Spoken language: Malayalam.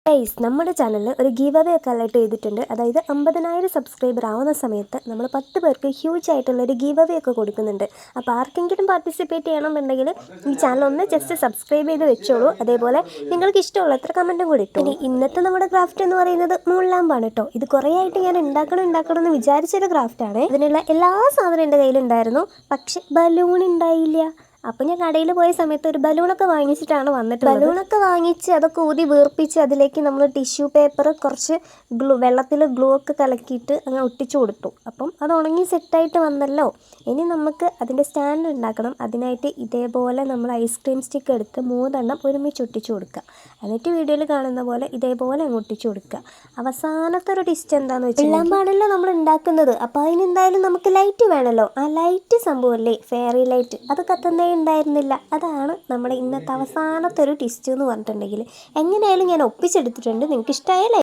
ഗൈസ്, നമ്മുടെ ചാനലിൽ ഒരു ഗീവ് അവേ ഒക്കെ അലർട്ട് ചെയ്തിട്ടുണ്ട്. അതായത് 50,000 സബ്സ്ക്രൈബർ ആവുന്ന സമയത്ത് നമ്മൾ 10 പേർക്ക് ഹ്യൂജ് ആയിട്ടുള്ളൊരു ഗീവ് അവേ ഒക്കെ കൊടുക്കുന്നുണ്ട്. അപ്പോൾ ആർക്കെങ്കിലും പാർട്ടിസിപ്പേറ്റ് ചെയ്യണമെന്നുണ്ടെങ്കിൽ ഈ ചാനൽ ഒന്ന് ജസ്റ്റ് സബ്സ്ക്രൈബ് ചെയ്ത് വെച്ചോളൂ. അതേപോലെ നിങ്ങൾക്ക് ഇഷ്ടമുള്ള എത്ര കമൻറ്റും കൂടി ഇട്ടു. ഇനി ഇന്നത്തെ നമ്മുടെ ക്രാഫ്റ്റ് എന്ന് പറയുന്നത് മൂൺലാമ്പാണ് കേട്ടോ. ഇത് കുറേ ആയിട്ട് ഞാൻ ഉണ്ടാക്കണം എന്ന് വിചാരിച്ചൊരു ക്രാഫ്റ്റാണ്. ഇതിനുള്ള എല്ലാ സാധനവും എൻ്റെ കയ്യിലുണ്ടായിരുന്നു, പക്ഷെ ബലൂൺ ഉണ്ടായില്ല. അപ്പം ഞാൻ കടയിൽ പോയ സമയത്ത് ഒരു ബലൂണൊക്കെ വാങ്ങിച്ചിട്ടാണ് വന്നിട്ട് ബലൂണൊക്കെ വാങ്ങിച്ച് അതൊക്കെ ഊതി വീർപ്പിച്ച് അതിലേക്ക് നമ്മൾ ടിഷ്യൂ പേപ്പർ കുറച്ച് വെള്ളത്തിൽ ഗ്ലൂ ഒക്കെ കലക്കിയിട്ട് അങ്ങനെ ഒട്ടിച്ചു കൊടുത്തു. അപ്പം അത് ഉണങ്ങി സെറ്റായിട്ട് വന്നല്ലോ. ഇനി നമുക്ക് അതിൻ്റെ സ്റ്റാൻഡ് ഉണ്ടാക്കണം. അതിനായിട്ട് ഇതേപോലെ നമ്മൾ ഐസ്ക്രീം സ്റ്റിക്ക് എടുത്ത് 3 എണ്ണം ഒരുമിച്ച് ഒട്ടിച്ചു കൊടുക്കുക. എന്നിട്ട് വീഡിയോയിൽ കാണുന്ന പോലെ ഇതേപോലെ അങ്ങ് ഒട്ടിച്ചു കൊടുക്കുക. അവസാനത്തെ ഒരു ടിസ്റ്റ് എന്താണെന്ന് വെച്ചാൽ വെള്ളാമ്പാണല്ലോ നമ്മൾ ഉണ്ടാക്കുന്നത്. അപ്പോൾ അതിനെന്തായാലും നമുക്ക് ലൈറ്റ് വേണമല്ലോ. ആ ലൈറ്റ് സംഭവമല്ലേ, ഫെയറി ലൈറ്റ്, അത് കത്തുന്നേ ഉണ്ടായിരുന്നില്ല. അതാണ് നമ്മുടെ ഇന്നത്തെ അവസാനത്തെ ഒരു ടിസ്റ്റ് എന്ന് പറഞ്ഞിട്ടുണ്ടെങ്കിൽ. എങ്ങനെയായാലും ഞാൻ ഒപ്പിച്ചെടുത്തിട്ടുണ്ട്. നിങ്ങൾക്ക് ഇഷ്ടമായാലും